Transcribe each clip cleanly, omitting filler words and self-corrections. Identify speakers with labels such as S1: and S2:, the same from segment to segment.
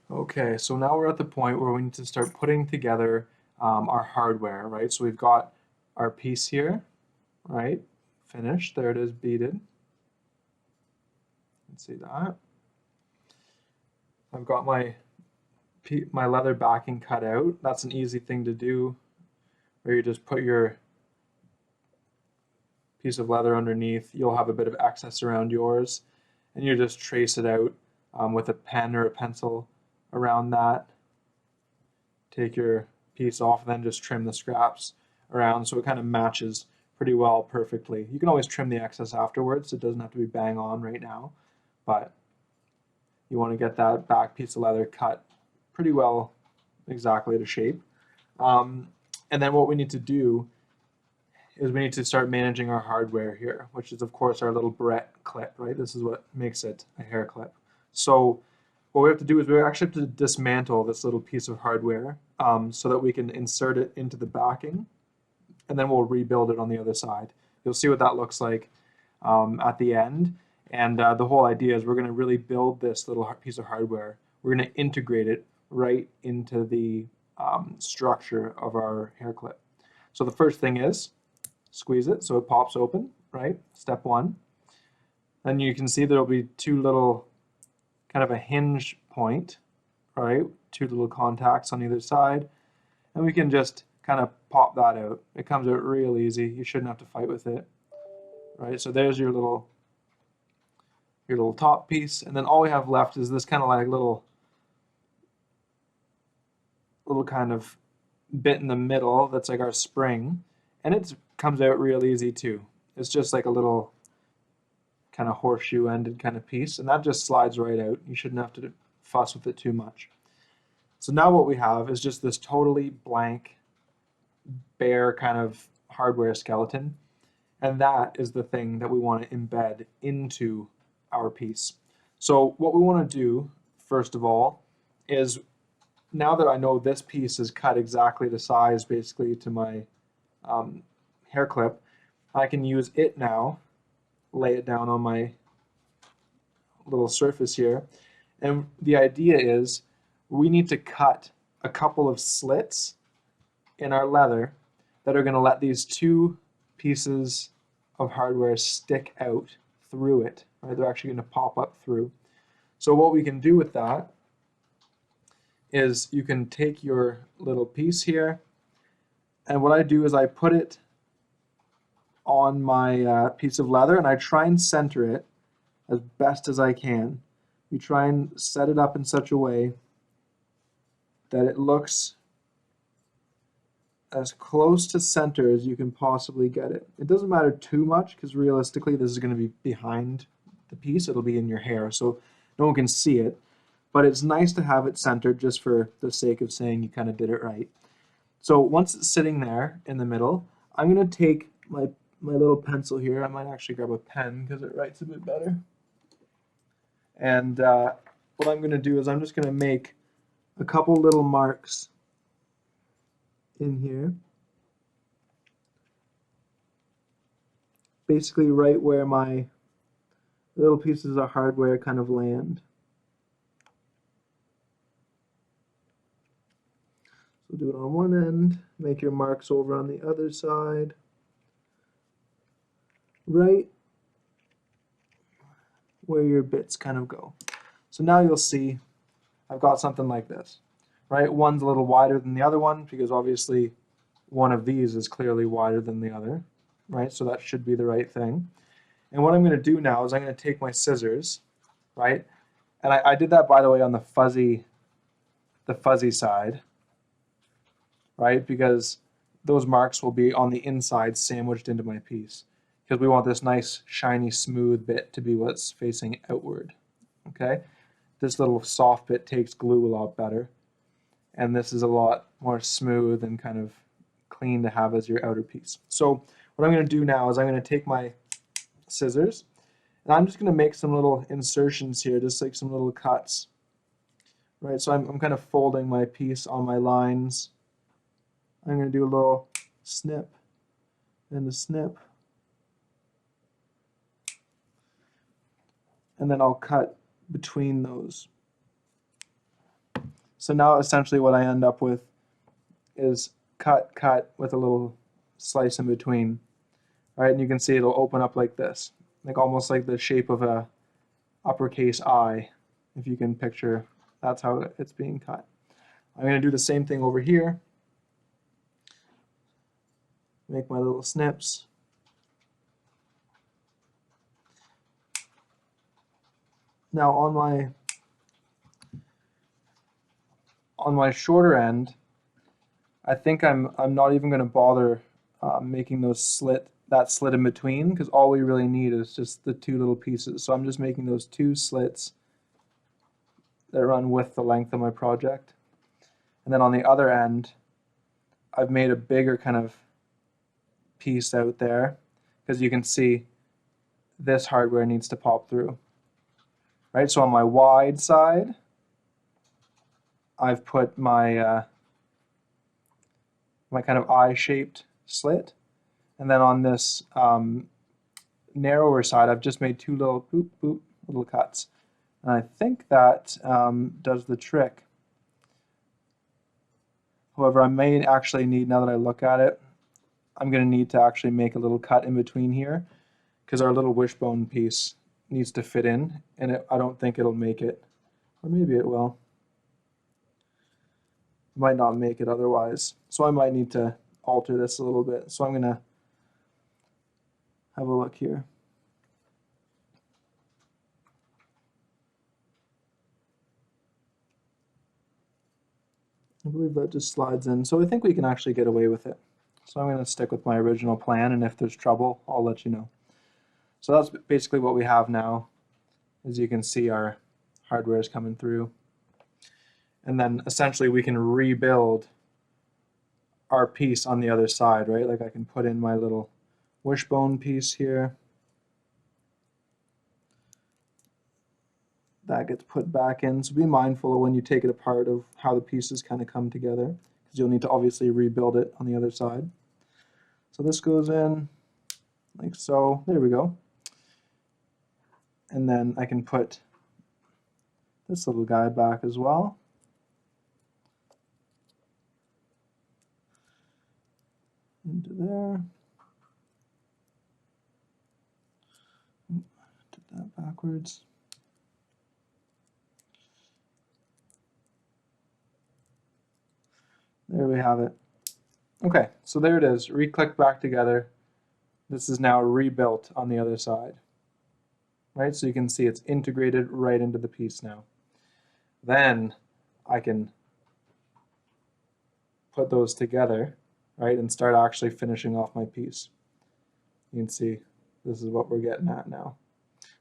S1: Okay, so now we're at the point where we need to start putting together our hardware, right? So we've got our piece here, right? Finished. There it is, beaded. You can see that. I've got my leather backing cut out. That's an easy thing to do, where you just put your piece of leather underneath. You'll have a bit of excess around yours, and you just trace it out with a pen or a pencil around that. Take your piece off and then just trim the scraps around so it kind of matches pretty well perfectly. You can always trim the excess afterwards. It doesn't have to be bang on right now, but you want to get that back piece of leather cut pretty well exactly to shape. And then what we need to do is we need to start managing our hardware here, which is of course our little barrette clip, right? This is what makes it a hair clip. So what we have to do is we actually have to dismantle this little piece of hardware so that we can insert it into the backing, and then we'll rebuild it on the other side. You'll see what that looks like at the end. And the whole idea is we're going to really build this little piece of hardware. We're going to integrate it right into the structure of our hair clip. So the first thing is squeeze it so it pops open, right? Step one. Then you can see there'll be two little kind of a hinge point, right? Two little contacts on either side. And we can just kind of pop that out. It comes out real easy. You shouldn't have to fight with it, right? So there's your little top piece. And then all we have left is this kind of like little kind of bit in the middle that's like our spring. And it comes out real easy too. It's just like a little kind of horseshoe ended kind of piece, and that just slides right out. You shouldn't have to fuss with it too much. So now what we have is just this totally blank, bare kind of hardware skeleton, and that is the thing that we want to embed into our piece. So what we want to do, first of all, is now that I know this piece is cut exactly to size basically to my hair clip, I can use it now, lay it down on my little surface here. And the idea is we need to cut a couple of slits in our leather that are going to let these two pieces of hardware stick out through it. Right? They're actually going to pop up through. So what we can do with that is you can take your little piece here, and what I do is I put it on my piece of leather and I try and center it as best as I can. You try and set it up in such a way that it looks as close to center as you can possibly get it. It doesn't matter too much because realistically this is going to be behind the piece. It'll be in your hair, so no one can see it. But it's nice to have it centered just for the sake of saying you kind of did it right. So once it's sitting there in the middle, I'm going to take my little pencil here. I might actually grab a pen because it writes a bit better. And what I'm going to do is I'm just going to make a couple little marks in here. Basically right where my little pieces of hardware kind of land. So do it on one end, make your marks over on the other side. Right where your bits kind of go. So now you'll see I've got something like this, right? One's a little wider than the other one because obviously one of these is clearly wider than the other, right? So that should be the right thing. And what I'm going to do now is I'm going to take my scissors, right? And I did that, by the way, on the fuzzy side, right? Because those marks will be on the inside sandwiched into my piece because we want this nice, shiny, smooth bit to be what's facing outward, okay? This little soft bit takes glue a lot better, and this is a lot more smooth and kind of clean to have as your outer piece. So what I'm going to do now is I'm going to take my scissors, and I'm just going to make some little insertions here, just like some little cuts, right? So I'm kind of folding my piece on my lines. I'm going to do a little snip and a snip, and then I'll cut between those. So now essentially what I end up with is cut, cut with a little slice in between, right? And you can see it'll open up like this, like almost like the shape of a uppercase I, if you can picture. That's how it's being cut. I'm going to do the same thing over here. Make my little snips. Now on my shorter end, I think I'm not even going to bother making that slit in between, because all we really need is just the two little pieces. So I'm just making those two slits that run with the length of my project. And then on the other end, I've made a bigger kind of piece out there, because you can see this hardware needs to pop through. Right, so on my wide side, I've put my my kind of eye-shaped slit, and then on this narrower side, I've just made two little boop boop little cuts, and I think that does the trick. However, I may actually need, now that I look at it, I'm going to need to actually make a little cut in between here, because our little wishbone piece needs to fit in, and I don't think it'll make it, or maybe it will. It might not make it otherwise, so I might need to alter this a little bit. So I'm going to have a look here. I believe that just slides in, so I think we can actually get away with it. So I'm going to stick with my original plan, and if there's trouble, I'll let you know. So that's basically what we have now. As you can see, our hardware is coming through. And then essentially we can rebuild our piece on the other side, right? Like I can put in my little wishbone piece here. That gets put back in. So be mindful of when you take it apart of how the pieces kind of come together, because you'll need to obviously rebuild it on the other side. So this goes in like so. There we go. And then I can put this little guy back as well. Into there. Did that backwards. There we have it. Okay, so there it is. Re-click back together. This is now rebuilt on the other side. Right, so you can see it's integrated right into the piece now. Then I can put those together, right, and start actually finishing off my piece. You can see this is what we're getting at now.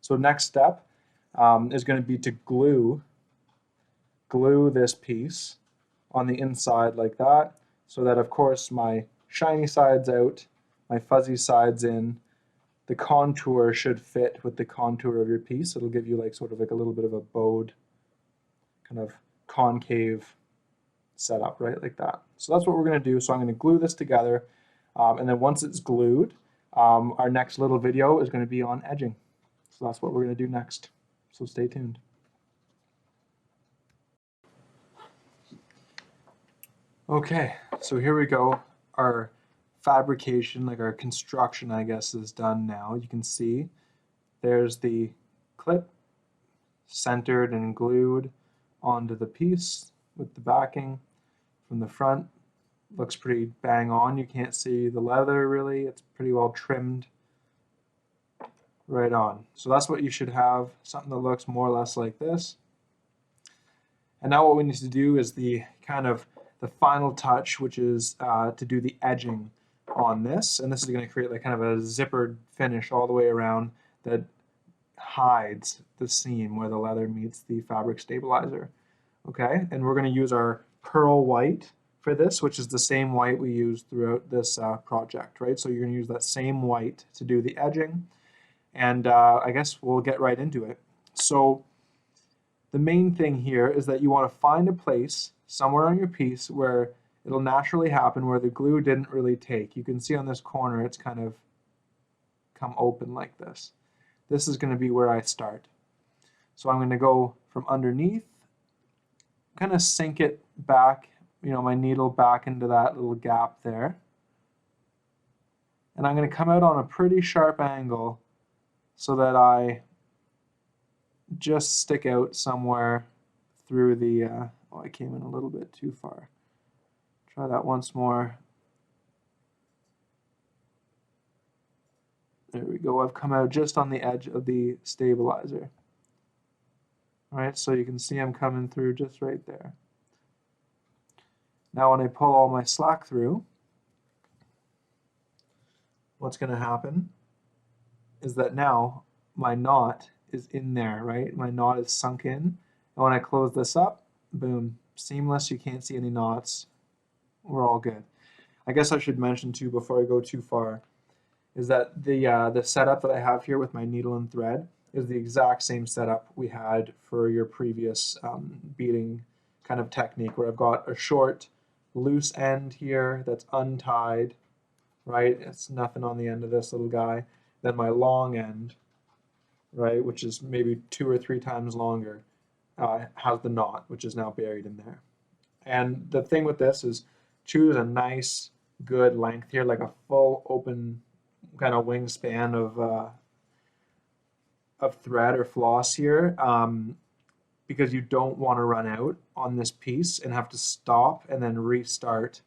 S1: So next step is going to be to glue this piece on the inside like that, so that of course my shiny side's out, my fuzzy side's in. The contour should fit with the contour of your piece. It'll give you like sort of like a little bit of a bowed kind of concave setup, right, like that. So that's what we're going to do. So I'm going to glue this together, and then once it's glued, our next little video is going to be on edging. So that's what we're going to do next. So stay tuned. Okay, so here we go. Our fabrication, like our construction, I guess, is done now. You can see there's the clip centered and glued onto the piece with the backing from the front. Looks pretty bang on. You can't see the leather really. It's pretty well trimmed right on. So that's what you should have, something that looks more or less like this. And now what we need to do is the kind of the final touch, which is to do the edging on this, and this is going to create like kind of a zippered finish all the way around that hides the seam where the leather meets the fabric stabilizer. Okay, and we're going to use our pearl white for this, which is the same white we used throughout this project, right? So you're going to use that same white to do the edging, and I guess we'll get right into it. So the main thing here is that you want to find a place somewhere on your piece where it'll naturally happen, where the glue didn't really take. You can see on this corner it's kind of come open like this. This is going to be where I start. So I'm going to go from underneath kind of sink it back, my needle back into that little gap there. And I'm going to come out on a pretty sharp angle so that I just stick out somewhere through the, oh, I came in a little bit too far. Try that once more. There we go. I've come out just on the edge of the stabilizer. All right, so you can see I'm coming through just right there. Now when I pull all my slack through, what's going to happen is that now my knot is in there, right? My knot is sunk in. And when I close this up, boom, seamless. You can't see any knots. We're all good. I guess I should mention too, before I go too far, is that the setup that I have here with my needle and thread is the exact same setup we had for your previous beading kind of technique, where I've got a short, loose end here that's untied, right? It's nothing on the end of this little guy. Then my long end, right, which is maybe 2 or 3 times longer, has the knot, which is now buried in there. And the thing with this is choose a nice, good length here, like a full open kind of wingspan of thread or floss here, because you don't want to run out on this piece and have to stop and then restart.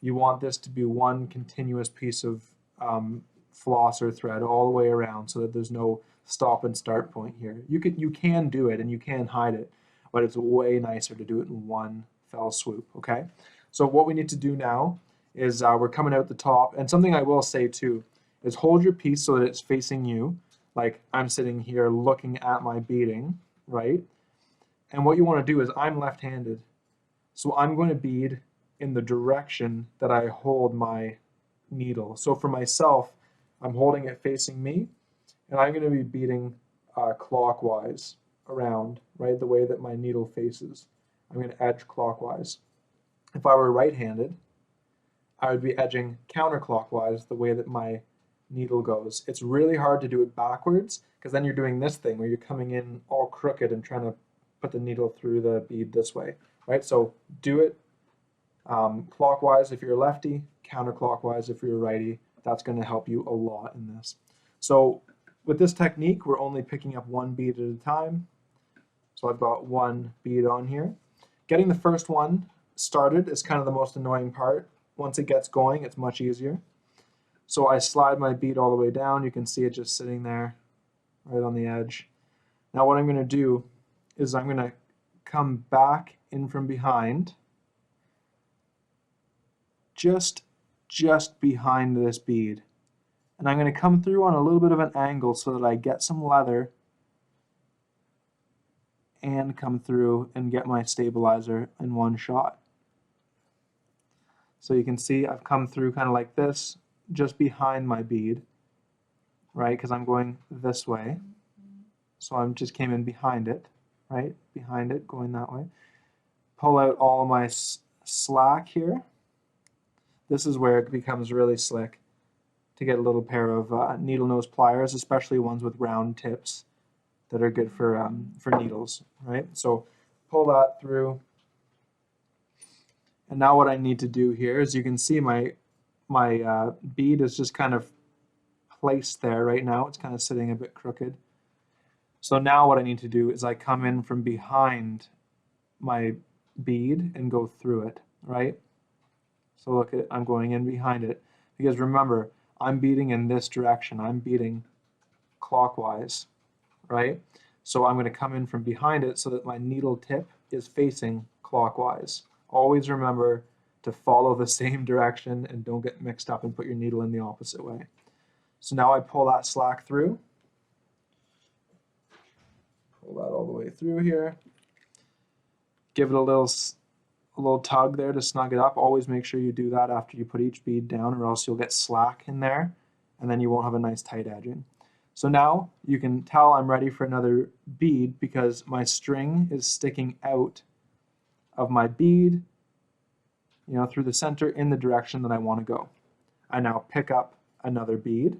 S1: You want this to be one continuous piece of floss or thread all the way around, so that there's no stop and start point here. You can do it and you can hide it, but it's way nicer to do it in one fell swoop. Okay, so what we need to do now is we're coming out the top, and something I will say too is hold your piece so that it's facing you, like I'm sitting here looking at my beading, right? And what you want to do is, I'm left-handed, so I'm going to bead in the direction that I hold my needle. So for myself, I'm holding it facing me, and I'm going to be beading clockwise around, right, the way that my needle faces. I'm going to edge clockwise. If I were right-handed, I would be edging counterclockwise the way that my needle goes. It's really hard to do it backwards, because then you're doing this thing where you're coming in all crooked and trying to put the needle through the bead this way, right? So do it clockwise if you're a lefty, counterclockwise if you're a righty. That's going to help you a lot in this. So with this technique, we're only picking up one bead at a time. So I've got one bead on here. Getting the first one started is kind of the most annoying part. Once it gets going, it's much easier. So I slide my bead all the way down. You can see it just sitting there right on the edge. Now what I'm going to do is I'm going to come back in from behind, just behind this bead. And I'm going to come through on a little bit of an angle so that I get some leather and come through and get my stabilizer in one shot. So you can see I've come through kind of like this, just behind my bead, right? Because I'm going this way. So I just came in behind it, right? Behind it, going that way. Pull out all of my slack here. This is where it becomes really slick to get a little pair of needle nose pliers, especially ones with round tips that are good for needles, right? So pull that through. And now what I need to do here is, you can see my bead is just kind of placed there right now. It's kind of sitting a bit crooked. So now what I need to do is I come in from behind my bead and go through it, right? So look at, I'm going in behind it, because remember, I'm beading in this direction. I'm beading clockwise, right? So I'm going to come in from behind it so that my needle tip is facing clockwise. Always remember to follow the same direction and don't get mixed up and put your needle in the opposite way. So now I pull that slack through. Pull that all the way through here. Give it a little tug there to snug it up. Always make sure you do that after you put each bead down, or else you'll get slack in there and then you won't have a nice tight edging. So now you can tell I'm ready for another bead, because my string is sticking out of my bead, through the center in the direction that I want to go. I now pick up another bead.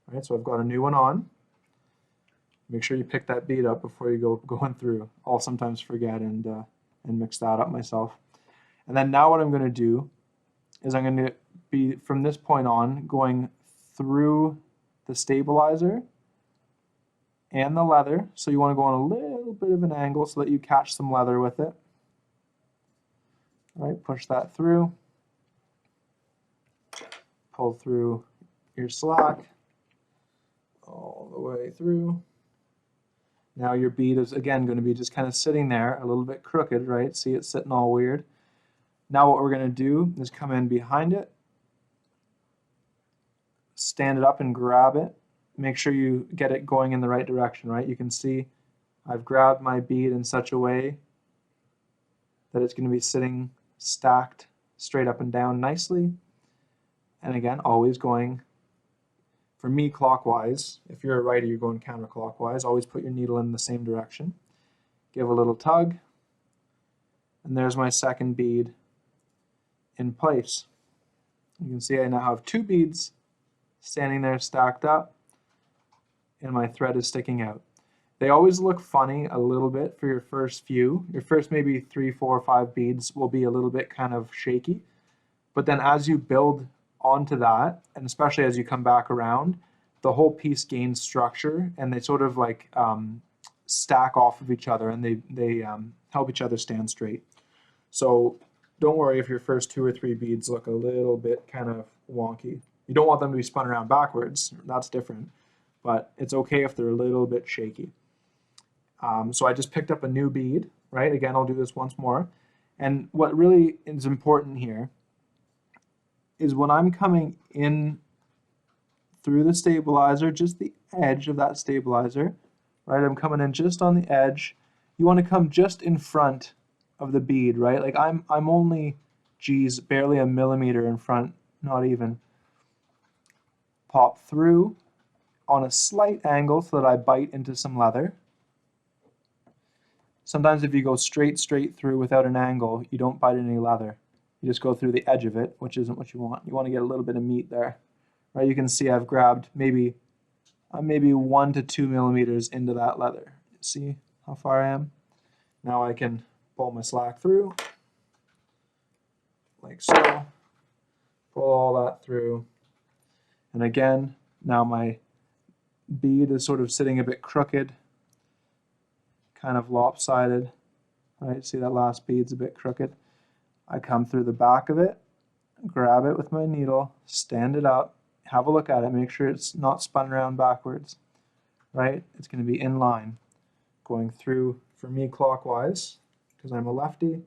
S1: All right, so I've got a new one on. Make sure you pick that bead up before you go going through. I'll sometimes forget and and mix that up myself. And then now what I'm going to do is I'm going to be, from this point on, going through the stabilizer and the leather. So you want to go on a little bit of an angle so that you catch some leather with it. All right, push that through. Pull through your slack all the way through. Now your bead is again going to be just kind of sitting there a little bit crooked, right? See, it's sitting all weird. Now what we're going to do is come in behind it, stand it up and grab it. Make sure you get it going in the right direction, right? You can see I've grabbed my bead in such a way that it's going to be sitting stacked straight up and down nicely. And again, always going, for me, clockwise. If you're a righty, you're going counterclockwise. Always put your needle in the same direction. Give a little tug, and there's my second bead in place. You can see I now have two beads standing there stacked up, and my thread is sticking out. They always look funny a little bit for your first few. Your first maybe 3, 4, 5 beads will be a little bit kind of shaky, but then as you build onto that, and especially as you come back around, the whole piece gains structure, and they sort of like stack off of each other, and they help each other stand straight. So don't worry if your first 2 or 3 beads look a little bit kind of wonky. You don't want them to be spun around backwards. That's different, but it's okay if they're a little bit shaky. So I just picked up a new bead, right? Again, I'll do this once more. And what really is important here is when I'm coming in through the stabilizer, just the edge of that stabilizer, right? I'm coming in just on the edge. You want to come just in front of the bead, right? Like I'm only, geez, barely a millimeter in front, not even. Pop through on a slight angle so that I bite into some leather. Sometimes if you go straight through without an angle, you don't bite any leather. You just go through the edge of it, which isn't what you want. You want to get a little bit of meat there. Right? You can see I've grabbed maybe 1 to 2 millimeters into that leather. See how far I am? Now I can pull my slack through, like so. Pull all that through. And again, now my bead is sort of sitting a bit crooked, kind of lopsided. Right? See that last bead's a bit crooked. I come through the back of it, grab it with my needle, stand it up, have a look at it, make sure it's not spun around backwards, right? It's going to be in line, going through, for me, clockwise, because I'm a lefty,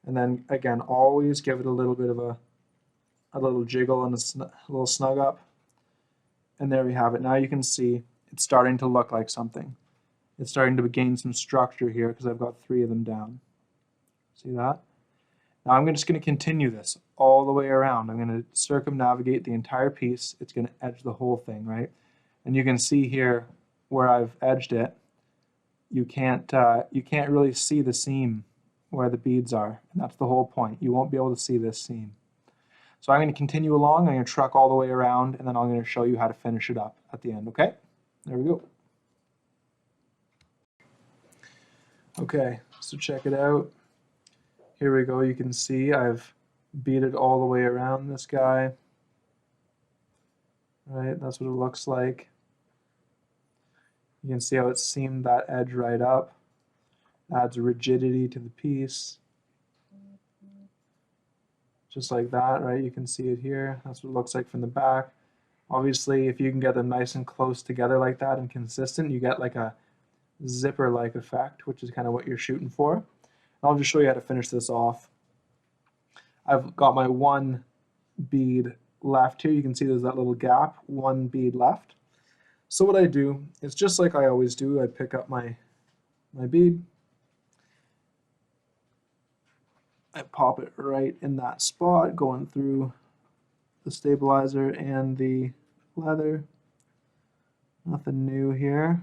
S1: and then again, always give it a little bit of a little jiggle and a little snug up, and there we have it. Now you can see it's starting to look like something. It's starting to gain some structure here because I've got 3 of them down. See that? Now I'm just going to continue this all the way around. I'm going to circumnavigate the entire piece. It's going to edge the whole thing, right? And you can see here where I've edged it, you can't really see the seam where the beads are. And that's the whole point. You won't be able to see this seam. So I'm going to continue along. I'm going to truck all the way around, and then I'm going to show you how to finish it up at the end, okay? There we go. Okay, so check it out. Here we go. You can see I've beaded all the way around this guy. Right, that's what it looks like. You can see how it's seamed that edge right up. Adds rigidity to the piece. Just like that, right? You can see it here. That's what it looks like from the back. Obviously, if you can get them nice and close together like that and consistent, you get like a zipper-like effect, which is kind of what you're shooting for. I'll just show you how to finish this off. I've got my 1 bead left here. You can see there's that little gap, 1 bead left. So what I do is just like I always do, I pick up my bead, I pop it right in that spot, going through the stabilizer and the leather. Nothing new here.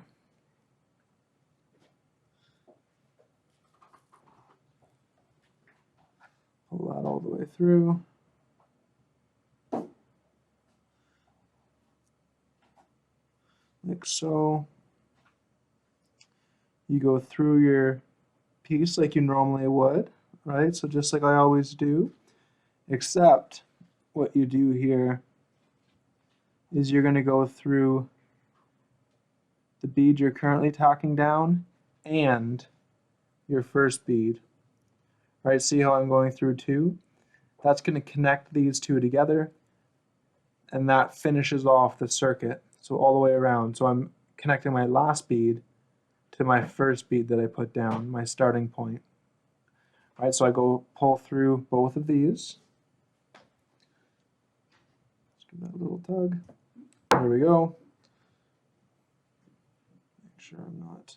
S1: Pull that all the way through. Like so. You go through your piece like you normally would, right? So just like I always do, except what you do here is you're going to go through the bead you're currently tacking down and your first bead, right? See how I'm going through two? That's going to connect these two together, and that finishes off the circuit, so all the way around. So I'm connecting my last bead to my first bead that I put down, my starting point. All right, so I go pull through both of these. Let's give that a little tug. There we go. Make sure I'm not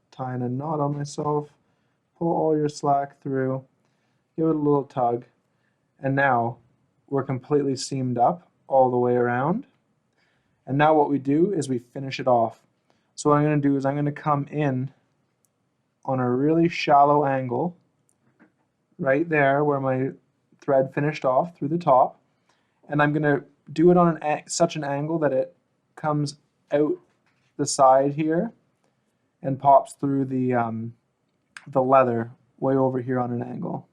S1: tying a knot on myself. Pull all your slack through, give it a little tug, and now we're completely seamed up all the way around. And now what we do is we finish it off. So what I'm going to do is I'm going to come in on a really shallow angle, right there where my thread finished off through the top, and I'm going to do it on such an angle that it comes out the side here and pops through the leather way over here on an angle.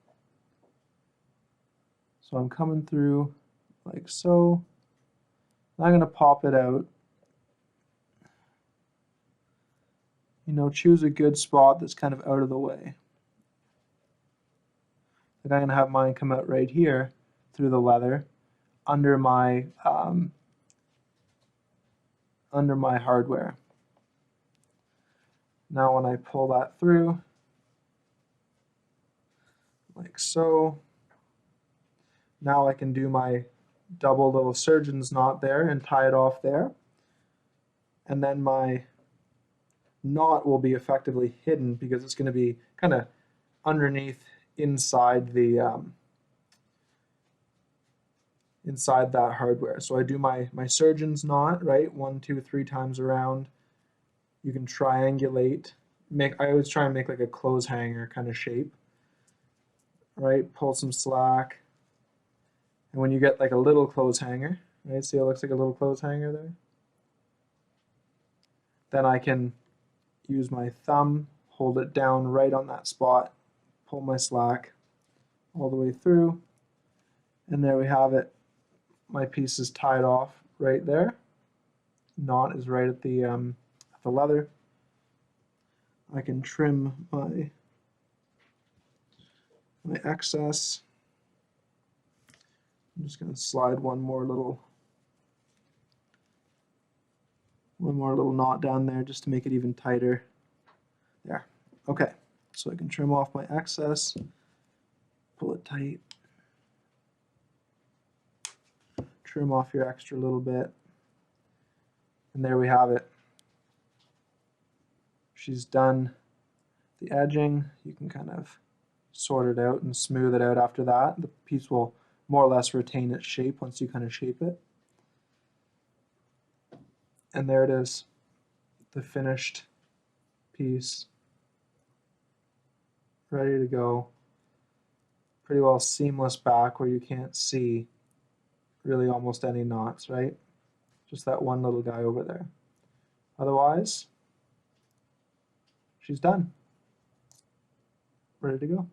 S1: So I'm coming through like so. I'm going to pop it out. You know, choose a good spot that's kind of out of the way. Like I'm going to have mine come out right here through the leather under my hardware. Now when I pull that through, like so, now I can do my double little surgeon's knot there and tie it off there. And then my knot will be effectively hidden because it's going to be kind of underneath inside the inside that hardware. So I do my surgeon's knot, right? 1, 2, 3 times around. You can triangulate. I always try and make like a clothes hanger kind of shape, right? Pull some slack. And when you get like a little clothes hanger, right? See how it looks like a little clothes hanger there? Then I can use my thumb, hold it down right on that spot, pull my slack all the way through, and there we have it. My piece is tied off right there. Knot is right at the leather. I can trim my excess. I'm just going to slide one more little knot down there just to make it even tighter. There. Okay. So I can trim off my excess, pull it tight, trim off your extra little bit, and there we have it. She's done the edging. You can kind of sort it out and smooth it out after that. The piece will more or less retain its shape once you kind of shape it. And there it is, the finished piece, ready to go. Pretty well seamless back where you can't see really almost any knots, right? Just that one little guy over there. Otherwise, she's done. Ready to go.